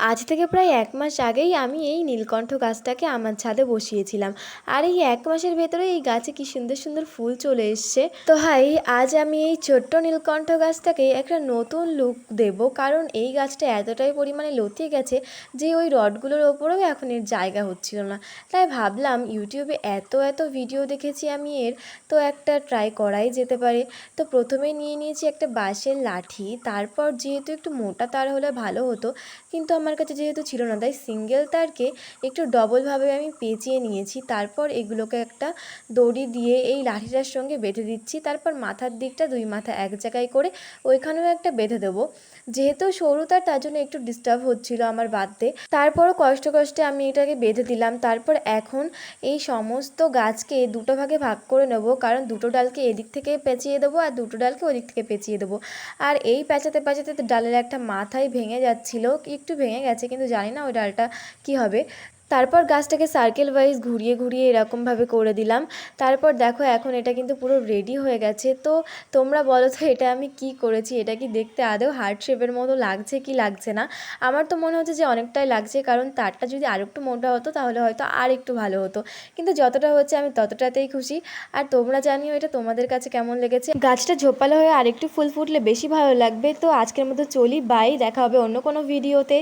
আজ থেকে প্রায় ১ মাস আগেই আমি এই নীলকণ্ঠ গাছটাকে আমার ছাদে বসিয়েছিলাম। আর এই ১ মাসের ভেতরে এই গাছে কি সুন্দর সুন্দর ফুল চলে এসছে। তো ভাই আজ আমি এই ছোট্ট নীলকণ্ঠ গাছটাকে একটা নতুন লুক দেব, কারণ এই গাছটা এতটাই পরিমাণে লতিয়ে গেছে যে ওই রডগুলোর ওপরেও এখন এর জায়গা হচ্ছিল না। তাই ভাবলাম ইউটিউবে এত এত ভিডিও দেখেছি আমি এর, তো একটা ট্রাই করাই যেতে পারে। তো প্রথমেই নিয়ে নিয়েছি একটা বাঁশের লাঠি, তারপর যেহেতু একটু মোটা তার হলে ভালো হতো, কিন্তু আমার কাছে যেহেতু ছিল না তাই সিঙ্গেল তারকে একটু ডবলভাবে আমি পেঁচিয়ে নিয়েছি। তারপর এগুলোকে একটা দড়ি দিয়ে এই লাঠিটার সঙ্গে বেঁধে দিচ্ছি। তারপর মাথার দিকটা ২ মাথা এক জায়গায় করে ওইখানেও একটা বেঁধে দেবো। যেহেতু সরু তার জন্য একটু ডিস্টার্ব হচ্ছিল আমার বাঁধতে, তারপরও কষ্টে কষ্টে আমি এটাকে বেঁধে দিলাম। তারপর এখন এই সমস্ত গাছকে দুটো ভাগে ভাগ করে নেব, কারণ দুটো ডালকে এদিক থেকে পেঁচিয়ে দেবো আর দুটো ডালকে ওদিক থেকে পেঁচিয়ে দেবো। আর এই পেঁচাতে পেঁচাতে ডালের একটা মাথায় ভেঙে যাচ্ছিল, একটু ভেঙে গেছে, কিন্তু জানি না ওই ডালটা কী হবে। তারপর গাছটাকে সার্কেল ওয়াইজ ঘুরিয়ে ঘুরিয়ে এরকমভাবে করে দিলাম। তারপর দেখো এখন এটা কিন্তু পুরো রেডি হয়ে গেছে। তো তোমরা বলো তো এটা আমি কি করেছি, এটা কি দেখতে আদৌ হার্ট শেপের মতো লাগছে কি লাগছে না? আমার তো মনে হচ্ছে যে অনেকটাই লাগছে, কারণ তারটা যদি আর একটু মোটা হতো তাহলে হয়তো আর একটু ভালো হতো, কিন্তু যতটা হচ্ছে আমি ততটাতেই খুশি। আর তোমরা জানিও এটা তোমাদের কাছে কেমন লেগেছে। গাছটা ঝোপালো হয়ে আরেকটু ফুল ফুটলে বেশি ভালো লাগবে। তো আজকের মতো চলি, বাই, দেখা হবে অন্য কোনো ভিডিওতে।